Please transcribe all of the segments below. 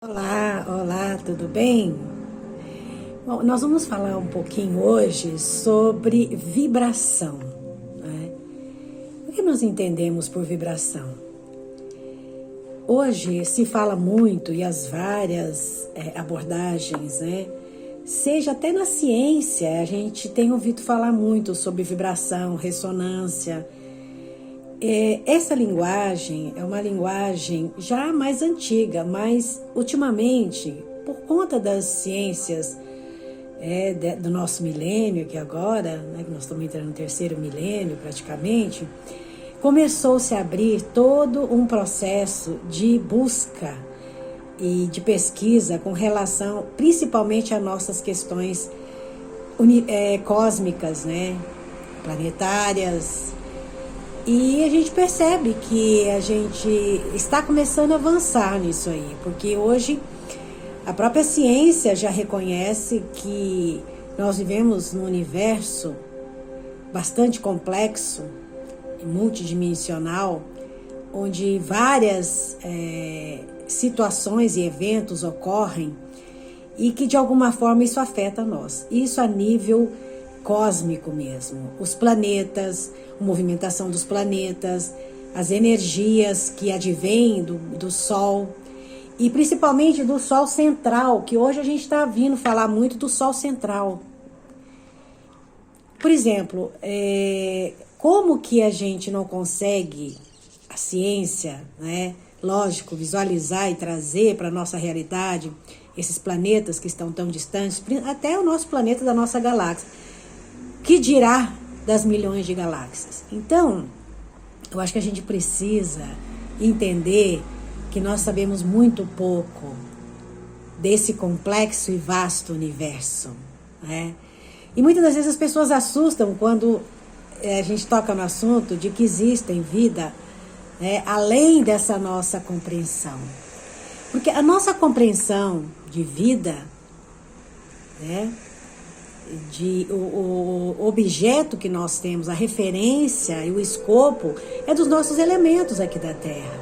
Olá, olá, tudo bem? Bom, nós vamos falar um pouquinho hoje sobre vibração, né? O que nós entendemos por vibração? Hoje se fala muito e as várias abordagens, né? Seja até na ciência, a gente tem ouvido falar muito sobre vibração, ressonância. Essa linguagem é uma linguagem já mais antiga, mas ultimamente, por conta das ciências do nosso milênio, que agora, né, que nós estamos entrando no terceiro milênio praticamente, começou-se a abrir todo um processo de busca e de pesquisa com relação principalmente a nossas questões cósmicas, né, planetárias. E a gente percebe que a gente está começando a avançar nisso aí, porque hoje a própria ciência já reconhece que nós vivemos num universo bastante complexo e multidimensional, onde várias situações e eventos ocorrem e que de alguma forma isso afeta nós. Isso a nível cósmico mesmo, os planetas, a movimentação dos planetas, as energias que advêm do Sol e principalmente do Sol central, que hoje a gente está vindo falar muito do Sol central. Por exemplo, como que a gente não consegue, a ciência, né, lógico, visualizar e trazer para a nossa realidade esses planetas que estão tão distantes, até o nosso planeta da nossa galáxia, que dirá das milhões de galáxias. Então, eu acho que a gente precisa entender que nós sabemos muito pouco desse complexo e vasto universo, né? E muitas das vezes as pessoas assustam quando a gente toca no assunto de que existem vida além dessa nossa compreensão. Porque a nossa compreensão de vida, né, o objeto que nós temos, a referência e o escopo é dos nossos elementos aqui da Terra.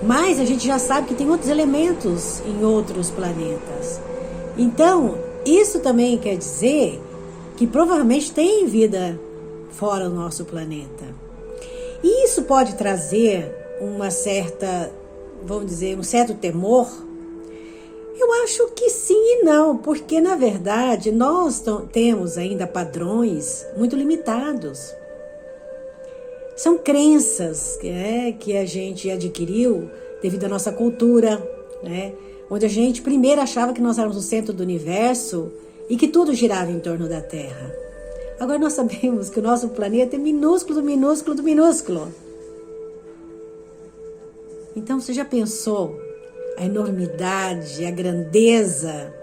Mas a gente já sabe que tem outros elementos em outros planetas. Então, isso também quer dizer que provavelmente tem vida fora do nosso planeta. E isso pode trazer uma certa, vamos dizer, um certo temor. Eu acho que sim e não, porque na verdade nós temos ainda padrões muito limitados. São crenças que a gente adquiriu devido à nossa cultura, né? Onde a gente primeiro achava que nós éramos o centro do universo e que tudo girava em torno da Terra. Agora nós sabemos que o nosso planeta é minúsculo, minúsculo, minúsculo. Então você já pensou a enormidade, a grandeza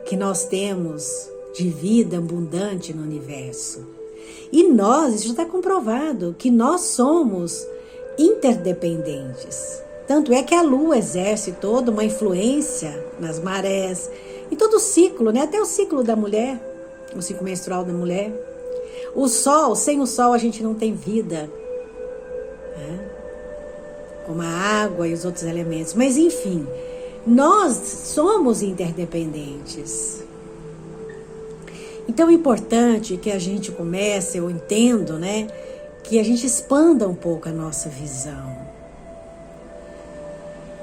que nós temos de vida abundante no universo? E nós, isso já está comprovado, que nós somos interdependentes. Tanto é que a Lua exerce toda uma influência nas marés, em todo o ciclo, né? Até o ciclo da mulher, o ciclo menstrual da mulher. O Sol, sem o Sol a gente não tem vida, né? Como a água e os outros elementos. Mas, enfim, nós somos interdependentes. Então, é importante que a gente comece, eu entendo, né, que a gente expanda um pouco a nossa visão,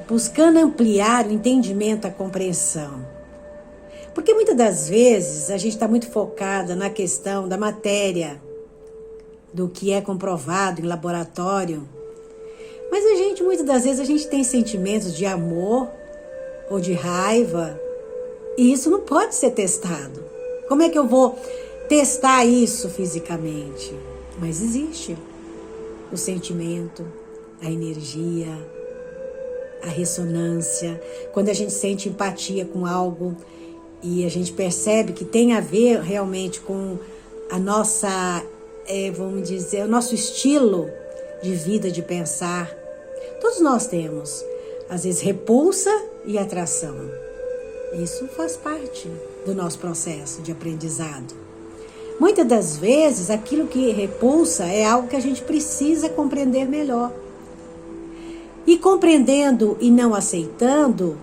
buscando ampliar o entendimento, a compreensão. Porque muitas das vezes a gente está muito focada na questão da matéria, do que é comprovado em laboratório. Mas muitas das vezes a gente tem sentimentos de amor ou de raiva e isso não pode ser testado. Como é que eu vou testar isso fisicamente? Mas existe o sentimento, a energia, a ressonância. Quando a gente sente empatia com algo e a gente percebe que tem a ver realmente com a nossa, vamos dizer, o nosso estilo de vida, de pensar. Todos nós temos, às vezes, repulsa e atração. Isso faz parte do nosso processo de aprendizado. Muitas das vezes, aquilo que repulsa é algo que a gente precisa compreender melhor. E compreendendo e não aceitando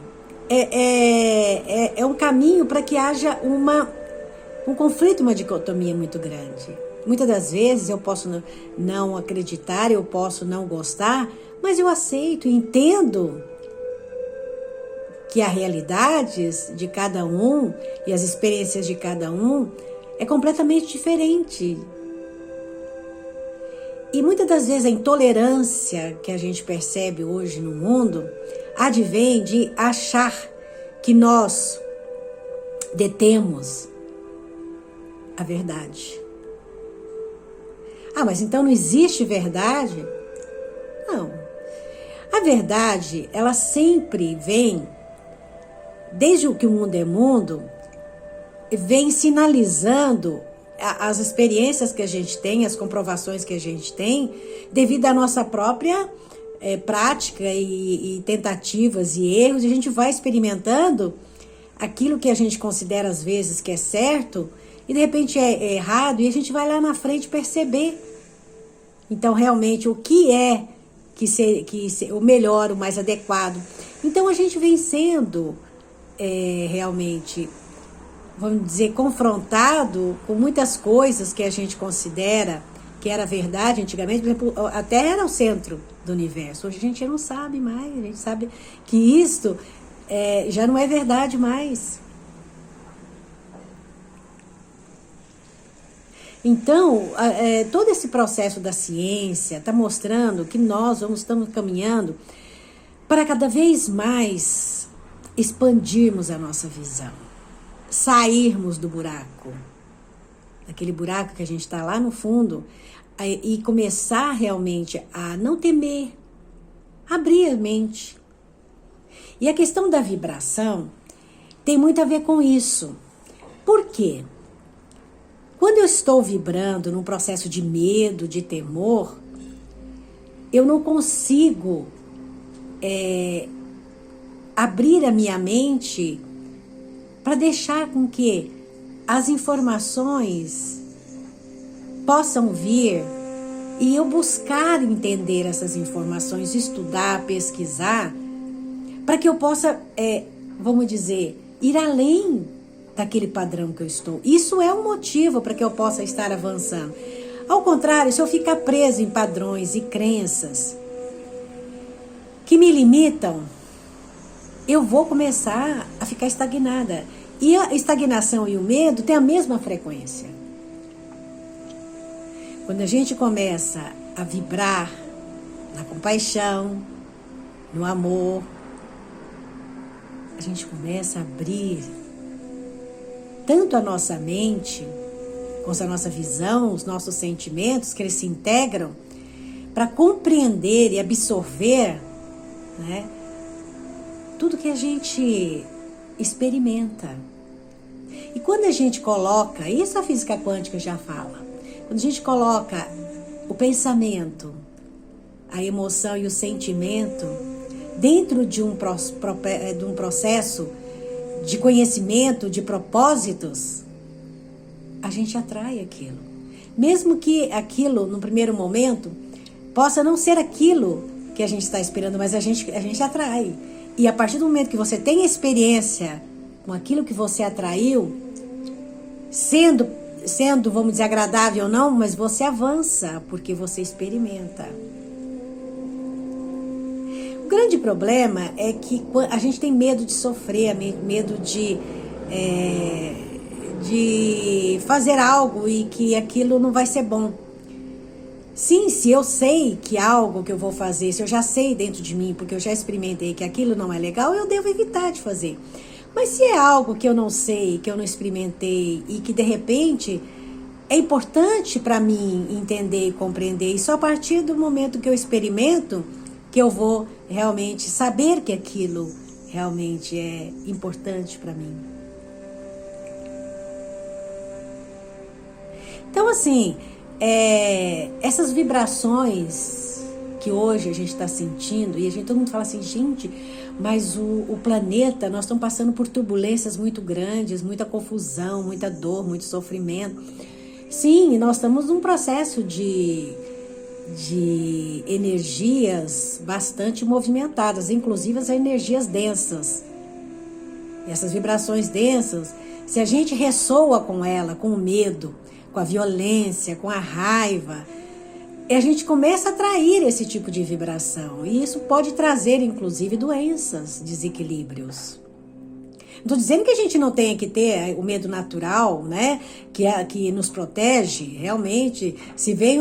é um caminho para que haja um conflito, uma dicotomia muito grande. Muitas das vezes eu posso não acreditar, eu posso não gostar, mas eu aceito e entendo que as realidades de cada um e as experiências de cada um é completamente diferente. E muitas das vezes a intolerância que a gente percebe hoje no mundo advém de achar que nós detemos a verdade. Ah, mas então não existe verdade? Não. A verdade, ela sempre vem, desde que o mundo é mundo, vem sinalizando as experiências que a gente tem, as comprovações que a gente tem, devido à nossa própria prática e tentativas e erros, e a gente vai experimentando aquilo que a gente considera às vezes que é certo, e de repente é errado, e a gente vai lá na frente perceber. Então, realmente, o que é o melhor, o mais adequado. Então, a gente vem sendo realmente, vamos dizer, confrontado com muitas coisas que a gente considera que era verdade antigamente. Por exemplo, a Terra era o centro do universo. Hoje a gente não sabe mais, a gente sabe que isto já não é verdade mais. Então, todo esse processo da ciência está mostrando que nós estamos caminhando para cada vez mais expandirmos a nossa visão, sairmos do buraco, daquele buraco que a gente está lá no fundo, e começar realmente a não temer, abrir a mente. E a questão da vibração tem muito a ver com isso. Por quê? Quando eu estou vibrando num processo de medo, de temor, eu não consigo abrir a minha mente para deixar com que as informações possam vir e eu buscar entender essas informações, estudar, pesquisar, para que eu possa, vamos dizer, ir além daquele padrão que eu estou. Isso é um motivo para que eu possa estar avançando. Ao contrário, se eu ficar preso em padrões e crenças que me limitam, eu vou começar a ficar estagnada. E a estagnação e o medo têm a mesma frequência. Quando a gente começa a vibrar na compaixão, no amor, a gente começa a abrir tanto a nossa mente, com a nossa visão, os nossos sentimentos, que eles se integram, para compreender e absorver, né, tudo que a gente experimenta. E quando a gente coloca, isso a física quântica já fala, quando a gente coloca o pensamento, a emoção e o sentimento dentro de um processo de conhecimento, de propósitos, a gente atrai aquilo. Mesmo que aquilo, no primeiro momento, possa não ser aquilo que a gente está esperando, mas a gente atrai. E a partir do momento que você tem experiência com aquilo que você atraiu, sendo, vamos dizer, agradável ou não, mas você avança, porque você experimenta. O grande problema é que a gente tem medo de sofrer, medo de fazer algo e que aquilo não vai ser bom. Sim, se eu sei que algo que eu vou fazer, se eu já sei dentro de mim, porque eu já experimentei que aquilo não é legal, eu devo evitar de fazer. Mas se é algo que eu não sei, que eu não experimentei e que de repente é importante para mim entender e compreender, e só a partir do momento que eu experimento que eu vou realmente saber que aquilo realmente é importante para mim. Então, assim, essas vibrações que hoje a gente está sentindo, e todo mundo fala assim, gente, mas o planeta, nós estamos passando por turbulências muito grandes, muita confusão, muita dor, muito sofrimento. Sim, nós estamos num processo de de energias bastante movimentadas, inclusive as energias densas. Essas vibrações densas, se a gente ressoa com ela, com o medo, com a violência, com a raiva, a gente começa a atrair esse tipo de vibração. E isso pode trazer, inclusive, doenças, desequilíbrios. Não estou dizendo que a gente não tenha que ter o medo natural, né? Que nos protege, realmente. Se vem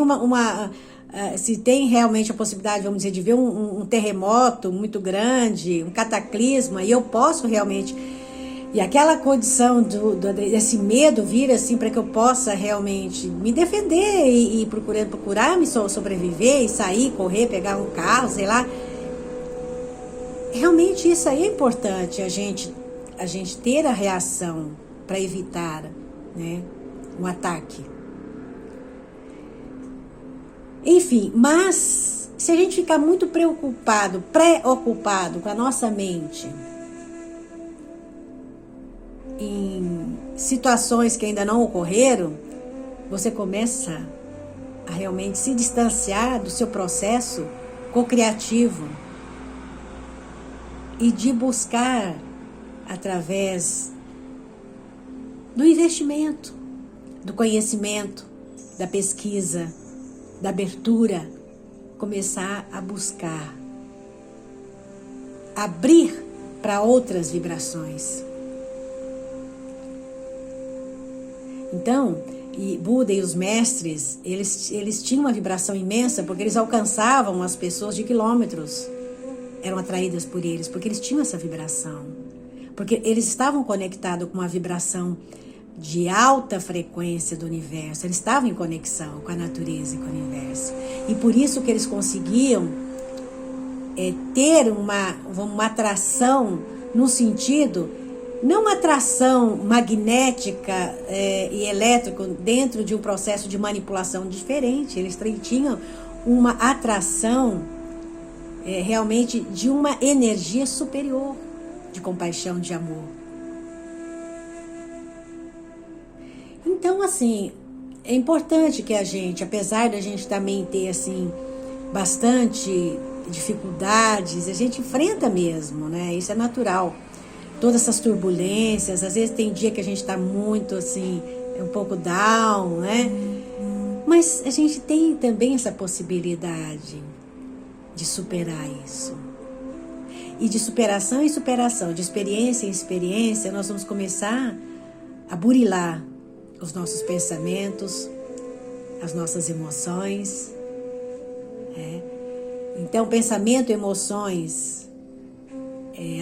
se tem realmente a possibilidade, vamos dizer, de ver um terremoto muito grande, um cataclisma, e eu posso realmente... E aquela condição desse medo vir assim para que eu possa realmente me defender e procurar me sobreviver e sair, correr, pegar um carro, sei lá. Realmente isso aí é importante, a gente ter a reação para evitar, né, um ataque. Enfim, mas se a gente ficar muito preocupado com a nossa mente em situações que ainda não ocorreram, você começa a realmente se distanciar do seu processo co-criativo e de buscar, através do investimento, do conhecimento, da pesquisa, da abertura, começar a buscar, abrir para outras vibrações. Então, Buda e os mestres, eles tinham uma vibração imensa, porque eles alcançavam as pessoas de quilômetros, eram atraídas por eles, porque eles tinham essa vibração, porque eles estavam conectados com uma vibração de alta frequência do universo, eles estavam em conexão com a natureza e com o universo, e por isso que eles conseguiam ter uma atração no sentido, não uma atração magnética e elétrica dentro de um processo de manipulação diferente. Eles tinham uma atração realmente de uma energia superior, de compaixão, de amor. Então, assim, é importante que a gente, apesar da gente também ter, assim, bastante dificuldades, a gente enfrenta mesmo, né? Isso é natural. Todas essas turbulências, às vezes tem dia que a gente está muito, assim, um pouco down, né? Mas a gente tem também essa possibilidade de superar isso. E de superação em superação, de experiência em experiência, nós vamos começar a burilar os nossos pensamentos, as nossas emoções. Então, pensamento e emoções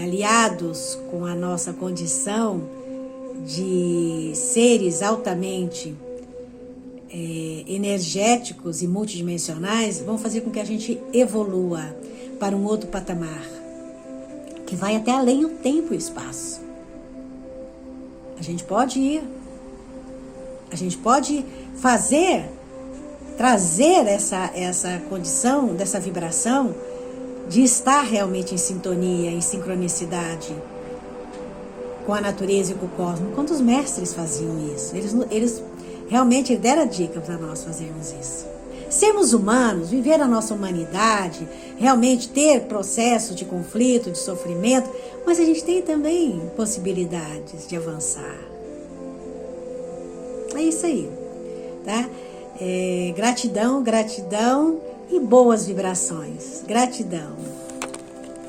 aliados com a nossa condição de seres altamente energéticos e multidimensionais, vão fazer com que a gente evolua para um outro patamar, que vai até além do tempo e espaço. A gente pode ir, a gente pode trazer essa condição, dessa vibração, de estar realmente em sintonia, em sincronicidade com a natureza e com o cosmos. Quantos mestres faziam isso? Eles realmente deram a dica para nós fazermos isso. Sermos humanos, viver a nossa humanidade, realmente ter processo de conflito, de sofrimento, mas a gente tem também possibilidades de avançar. É isso aí, tá? Gratidão e boas vibrações. Gratidão.